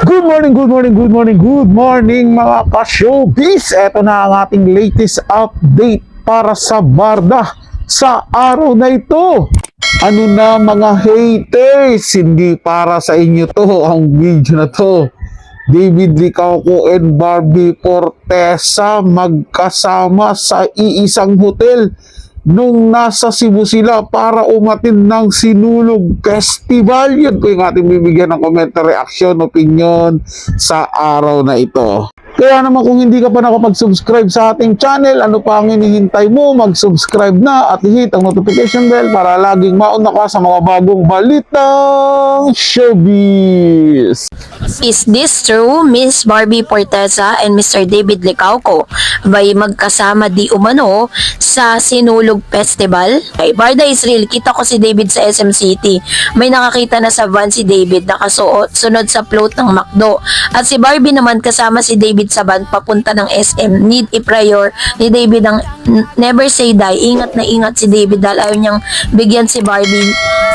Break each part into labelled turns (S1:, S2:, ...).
S1: Good morning, good morning, good morning, good morning mga ka-showbiz. Ito na ang ating latest update para sa Barda sa araw na ito. Ano na mga haters, hindi para sa inyo to ang video na to. David Licauco and Barbie Forteza magkasama sa iisang hotel nung nasa Cebu sila para umatid ng Sinulog Festival. Yun po yung ating bibigyan ng commentary, reaction, opinion sa araw na ito. Kaya naman kung hindi ka pa nakapag-subscribe sa ating channel, ano pa ang hinihintay mo? Mag-subscribe na at hit ang notification bell para laging mauna ka sa mga bagong balitang showbiz.
S2: Is this true? Miss Barbie Forteza and Mr. David Licauco ba'y magkasama di umano sa Sinulog Festival? Ay, Barda is real. Kita ko si David sa SM City. May nakakita na sa van si David nakasuot sunod sa float ng McDo. At si Barbie naman kasama si David sa van papunta ng SM. Need i-prior ni David ang never say die. Ingat na ingat si David dahil ayaw niyang bigyan si Barbie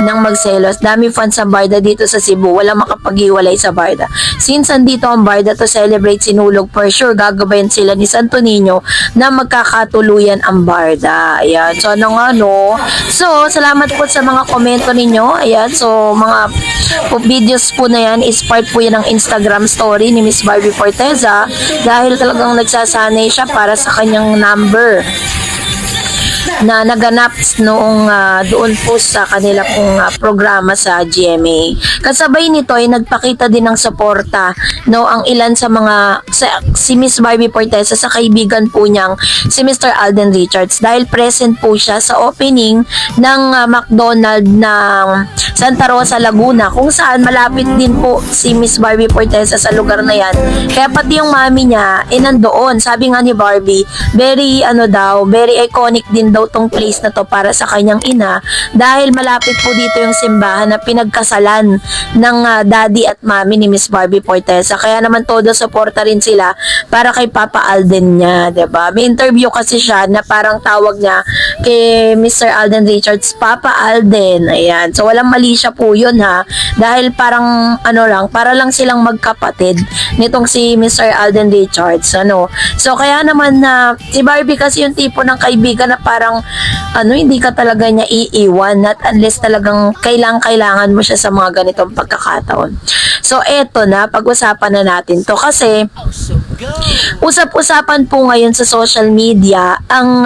S2: ng magselos. Dami fans sa Barda dito sa Cebu. Wala makapag-iwalay sa Barda. Since andito ang Barda to celebrate Sinulog, for sure gagabayan sila ni Santo Niño na magkakatuluyan ang Barda. Ayan. So ano nga no? So salamat po sa mga komento ninyo. Ayan. So mga videos po na yan is part po yan ng Instagram story ni Miss Barbie Forteza dahil talagang nagsasanay siya para sa kanyang number na naganap noong doon po sa kanila pong programa sa GMA. Kasabay nito ay nagpakita din ng suporta no ang ilan sa mga si Miss Barbie Forteza sa kaibigan po niyang si Mr. Alden Richards dahil present po siya sa opening ng McDonald's ng Santa Rosa, Laguna kung saan malapit din po si Miss Barbie Forteza sa lugar na yan. Kaya pati yung mami niya nandoon. Sabi nga ni Barbie, very very iconic din daw tong place na to para sa kanyang ina dahil malapit po dito yung simbahan na pinagkasalan ng daddy at mami ni Miss Barbie Forteza. Kaya naman todo suporta rin sila para kay Papa Alden niya, 'di ba? May interview kasi siya na parang tawag niya kay Mr. Alden Richards, Papa Alden. Ayan. So walang mali siya po 'yun ha. Dahil parang para lang silang magkapatid nitong si Mr. Alden Richards, So kaya naman na si Barbie kasi yung tipo ng kaibigan na parang hindi ka talaga niya iiwan not unless talagang kailangan mo siya sa mga ganitong pagkakataon. So eto na, pag-usapan na natin to kasi usap-usapan po ngayon sa social media ang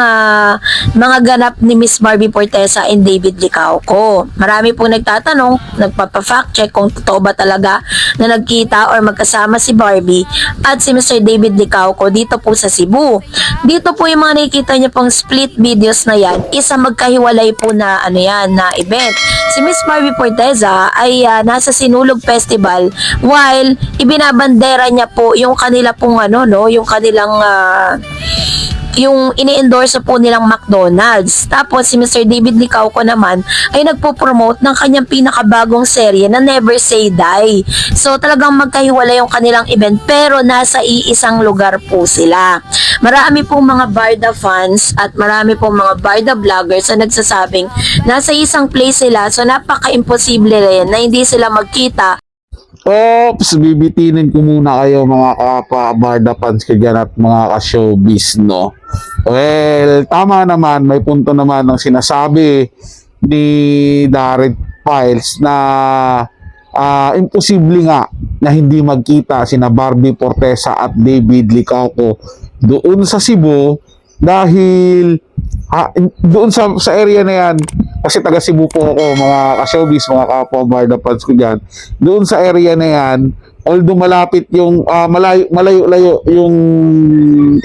S2: mga ganap ni Miss Barbie Forteza and David Licauco. Marami pong nagtatanong, nagpapa-fact check kung totoo ba talaga na nagkita or magkasama si Barbie at si Mr. David Licauco dito po sa Cebu. Dito po yung mga nakikita niyo pong split videos na yan, isa magkahiwalay po na na event. Si Miss Barbie Forteza ay nasa Sinulog Festival while ibinabandera niya po yung kanila pong yung kanilang yung ini-endorse po nilang McDonald's. Tapos si Mr. David Licauco naman ay nagpo-promote ng kanyang pinakabagong serye na Never Say Die. So talagang magkahiwalay yung kanilang event pero nasa iisang lugar po sila. Marami pong mga Barda fans at marami pong mga Barda vloggers na nagsasabing nasa isang place sila so napaka-imposible rin na hindi sila magkita.
S1: Oops, bibitinin ko muna kayo mga kapa-Barda fans ko dyan at mga ka-showbiz, no? Well, tama naman, may punto naman ng sinasabi ni Darren Files na imposible nga na hindi magkita sina Barbie Forteza at David Licauco doon sa Cebu dahil doon sa area na yan, kasi taga Cebu po ako mga ka-showbiz, mga kapwa-Barda fans ko dyan, doon sa area na yan, although malapit yung malayo-layo yung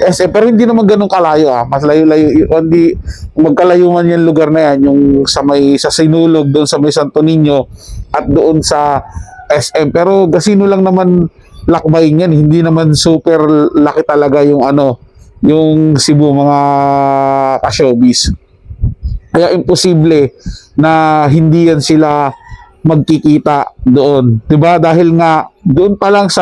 S1: SM, pero hindi naman ganun kalayo mas layo-layo, hindi magkalayo man yung lugar na yan, yung sa Sinulog, doon sa may Santo Niño at doon sa SM, pero gasino lang naman lakbayin yan, hindi naman super laki talaga yung yung Cebu mga ka-showbiz. Kaya imposible na hindi yan sila magkikita doon. 'Di ba? Dahil nga doon pa lang sa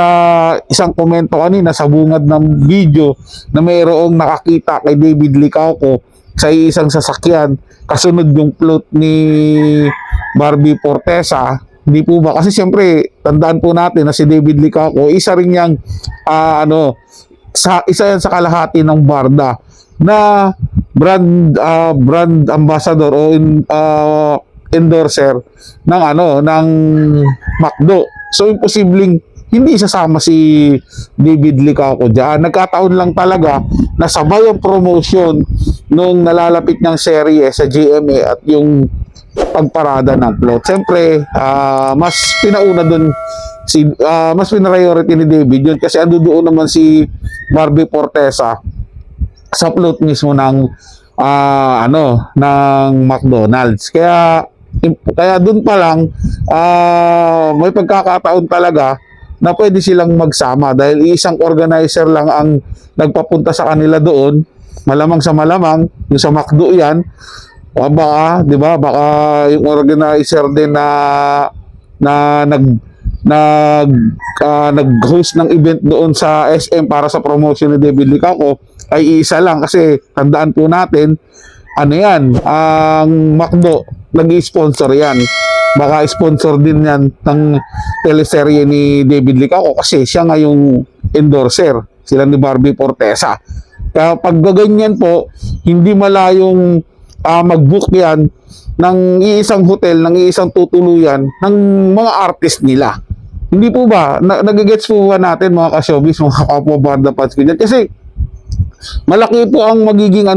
S1: isang komento kanina sa bungad ng video na mayroong nakakita kay David Licauco sa isang sasakyan kasunod yung plot ni Barbie Forteza Hindi po ba? Kasi siyempre, tandaan po natin na si David Licaco, isa rin yang isa yan sa kalahati ng Barda na brand ambassador o endorser ng ng McDo. So imposibleng hindi sasama si David Licaco diyan. Nagkataon lang talaga na sabay ang promotion nung nalalapit ng serye sa GMA at yung pagparada ng plot. Siyempre, mas pinauna doon mas priority ni David yun kasi ando doon naman si Barbie Fortesa sa plot mismo ng ng McDonald's. Kaya doon pa lang may pagkakataon talaga na pwede silang magsama dahil isang organizer lang ang nagpapunta sa kanila doon. Malamang sa malamang yung sa McDo yan, baka, 'di ba? Baka yung organizer din na nag-host ng event doon sa SM para sa promotion ni David Licaco ay isa lang kasi tandaan po natin yan, ang McDo nag-sponsor yan. Baka sponsor din yan ng teleserye ni David Licaco kasi siya nga yung endorser, sila ni Barbie Fortesa. Kaya pag gaganyan po, hindi malayong mag-book yan ng iisang hotel, ng iisang tutuluyan ng mga artist nila. Hindi po ba? Nagigets po ba natin mga ka-showbiz, mga kapwa Barda fans ko dyan? Kasi malaki po ang magiging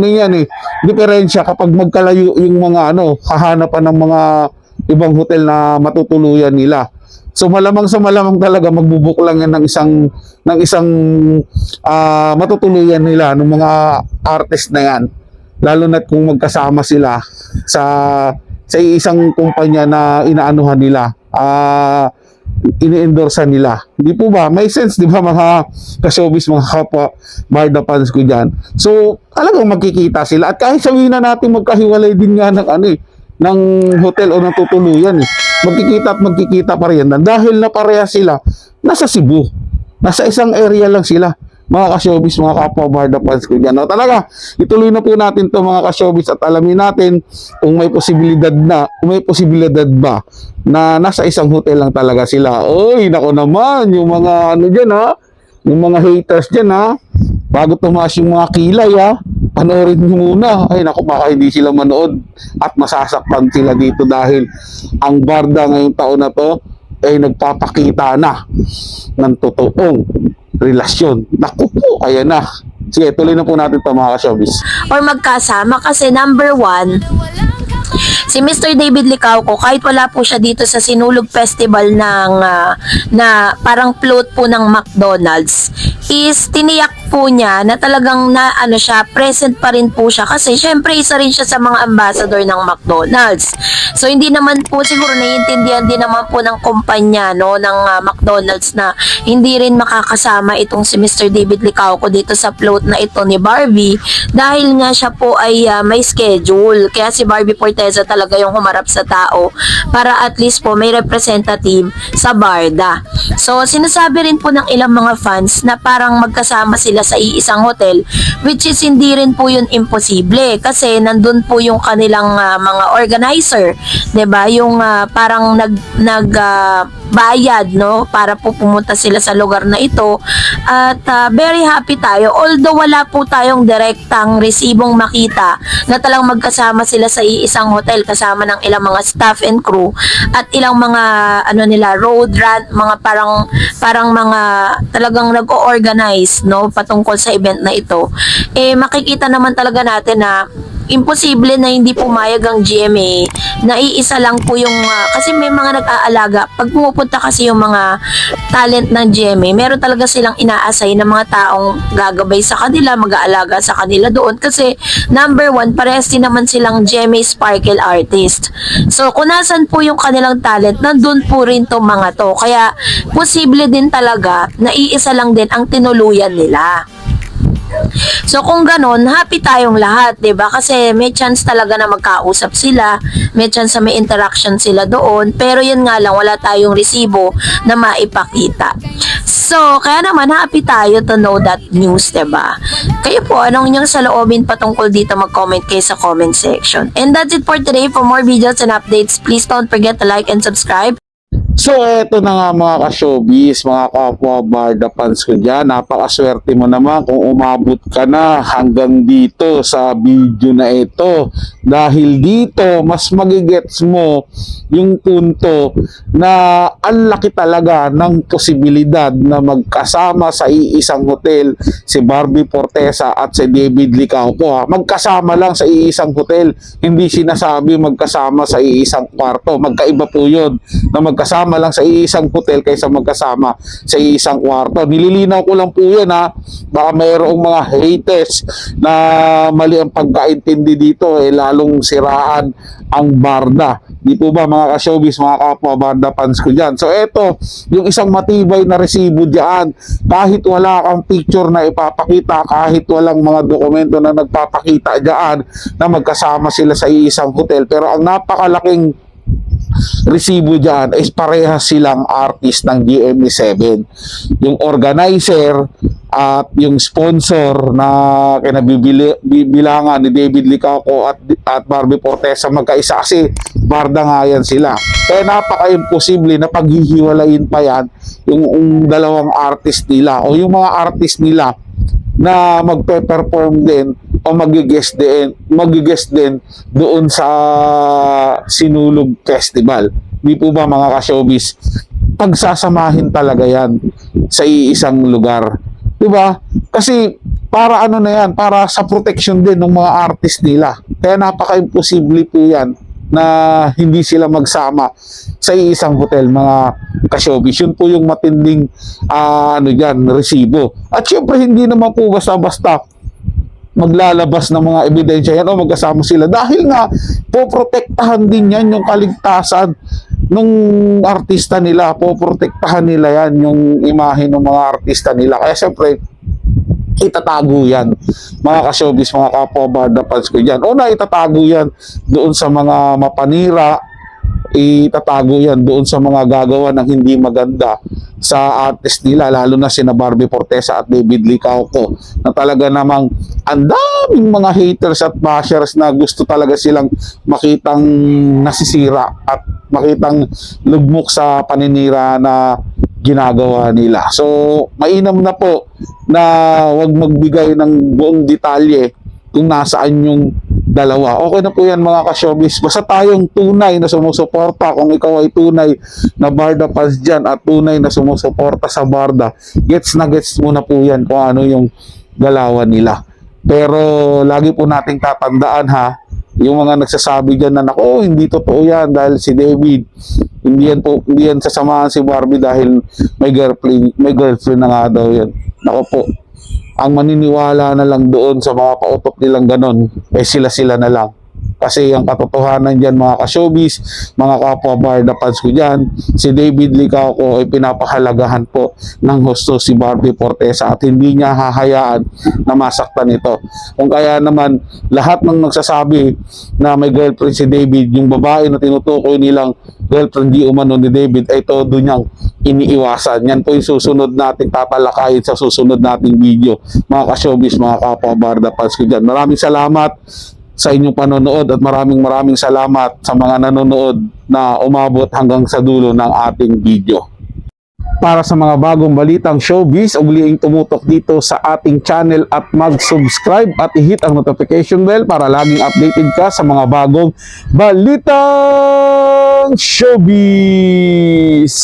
S1: diferensya kapag magkalayo yung mga hahanapan ng mga ibang hotel na matutuluyan nila. So malamang sa malamang talaga magbubuk lang yan ng isang matutuluyan nila ng mga artist na yan. Lalo na kung magkasama sila sa isang kumpanya na inaanuhan nila, ini-endorsean nila. Hindi po ba? May sense, di ba mga ka-showbiz, mga kapwa Barda fans ko dyan. So, talagang magkikita sila. At kahit sabihin na natin magkahiwalay din nga ng hotel o ng tutuluyan. Magkikita pa rin yan. Dahil na pareha sila, nasa Cebu. Nasa isang area lang sila. Mga ka-showbiz, mga kapwa Barda fans ko dyan. Talaga, ituloy na po natin to mga ka-showbiz at alamin natin kung may posibilidad ba na nasa isang hotel lang talaga sila. Oy, nako naman, yung mga dyan yung mga haters dyan bago tumaas yung mga kilay panoorin nyo muna. Ay nako, baka hindi sila manood at masasaktan sila dito dahil ang Barda ngayong taon na to ay nagpapakita na ng totoong relasyon. Naku po, ayan na. Sige, tuloy na po natin ito mga ka-showbiz.
S2: Or magkasama kasi number 1, si Mr. David Licaco, kahit wala po siya dito sa Sinulog Festival na parang float po ng McDonald's, is tiniyak po niya na talagang present pa rin po siya kasi syempre isa rin siya sa mga ambassador ng McDonald's. So hindi naman po siguro naiintindihan din naman po ng kumpanya ng McDonald's na hindi rin makakasama itong si Mr. David Licaco dito sa float na ito ni Barbie dahil nga siya po ay may schedule. Kaya si Barbie Fortesa talaga yung humarap sa tao para at least po may representative sa Barda. So sinasabi rin po ng ilang mga fans na parang magkasama sila sa iisang hotel, which is hindi rin po yun imposible kasi nandun po yung kanilang mga organizer, 'di ba? Yung parang bayad para po pumunta sila sa lugar na ito at very happy tayo although wala po tayong direktang resibong makita na talang magkasama sila sa iisang hotel kasama ng ilang mga staff and crew at ilang mga road run, mga parang mga talagang nag-o-organize patungkol sa event na ito. Makikita naman talaga natin na imposible na hindi pumayag ang GMA na iisa lang po yung kasi may mga nag-aalaga pag pumupunta kasi yung mga talent ng GMA, meron talaga silang ina-assign na mga taong gagabay sa kanila, mag-aalaga sa kanila doon kasi number 1, parehas din naman silang GMA Sparkle artist. So kung nasan po yung kanilang talent, nandun po rin to mga to, kaya posible din talaga na iisa lang din ang tinuluyan nila. So kung ganon, happy tayong lahat, 'di ba? Kasi may chance talaga na magkausap sila, may chance na may interaction sila doon, pero yun nga lang wala tayong resibo na maipakita. So, kaya naman happy tayo to know that news, 'di ba? Kayo po, anong inyong saloobin patungkol dito, mag-comment kayo sa comment section. And that's it for today. For more videos and updates, please don't forget to like and subscribe.
S1: So, eto na nga mga ka-showbiz, mga kapwa Barda fans ko dyan. Napakaswerte mo naman kung umabot ka na hanggang dito sa video na ito. Dahil dito, mas magigets mo yung punto na ang laki talaga ng posibilidad na magkasama sa iisang hotel si Barbie Fortesa at si David Licauco. Magkasama lang sa iisang hotel, hindi sinasabi magkasama sa iisang kwarto. Magkaiba po yun, na magkasama lang sa iisang hotel kaysa magkasama sa iisang kwarto. Nililinaw ko lang po yun ha. Baka mayroong mga haters na mali ang pagkaintindi dito lalong siraan ang Barda. Di po ba mga ka-showbiz, mga kapwa Barda fans ko dyan? So eto, yung isang matibay na resibo dyan, kahit wala kang picture na ipapakita, kahit walang mga dokumento na nagpapakita dyan na magkasama sila sa iisang hotel, pero ang napakalaking resibo dyan is parehas silang artist ng GMA7. Yung organizer at yung sponsor na kinabibilangan ni David Licauco at Barbie Fortesa magkaisa, kasi Barda nga yan sila. Kaya napaka-imposible na paghihiwalayin pa yan yung dalawang artist nila o yung mga artist nila na magpe-perform din o mag-guest din doon sa Sinulog Festival. Di po ba mga ka-showbiz? Pagsasamahin talaga yan sa iisang lugar. Di ba? Kasi para ano na yan, para sa protection din ng mga artist nila. Kaya napaka-imposible po yan na hindi sila magsama sa isang hotel, mga ka-showbiz. Yun po yung matinding resibo. At syempre hindi naman po basta-basta maglalabas ng mga ebidensya yan o magkasama sila, dahil nga poprotektahan din yan yung kaligtasan nung artista nila, poprotektahan nila yan yung imahe ng mga artista nila. Kaya syempre itatago yan mga ka-showbiz, mga kapwa Barda fans ko dyan. Una, itatago yan doon sa mga mapanira, itatago yan doon sa mga gagawa ng hindi maganda sa artist nila, lalo na sina Barbie Fortesa at David Licauco, na talaga namang ang daming mga haters at bashers na gusto talaga silang makitang nasisira at makitang lugmok sa paninira na ginagawa nila. So, mainam na po na wag magbigay ng buong detalye kung nasaan yung dalawa. Okay na po yan mga ka-showbiz. Basta tayong tunay na sumusuporta, kung ikaw ay tunay na Barda fans dyan at tunay na sumusuporta sa Barda, gets na gets mo na po yan kung ano yung galawan nila. Pero lagi po nating tatandaan ha, yung mga nagsasabi dyan na nako, hindi totoo yan dahil si David, hindi yan sasamahan si Barbie dahil may girlfriend na nga daw yan. Nako po, ang maniniwala na lang doon sa mga pautok nilang ganon, sila-sila na lang. Kasi ang katotohanan dyan mga ka-showbiz, mga kapwa Barda fans ko dyan, si David Licauco ay pinapahalagahan po ng husto si Barbie Fortesa at hindi niya hahayaan na masaktan ito. Kung kaya naman lahat ng nagsasabi na may girlfriend si David, yung babae na tinutukoy nilang girlfriend di umano ni David ay todo niyang iniiwasan. Yan po yung susunod nating tatalakayin sa susunod nating video mga ka-showbiz, mga kapwa Barda fans ko dyan. Maraming salamat sa inyong panonood at maraming salamat sa mga nanonood na umabot hanggang sa dulo ng ating video. Para sa mga bagong balitang showbiz, ugliing tumutok dito sa ating channel at mag-subscribe at i-hit ang notification bell para laging updated ka sa mga bagong balitang showbiz.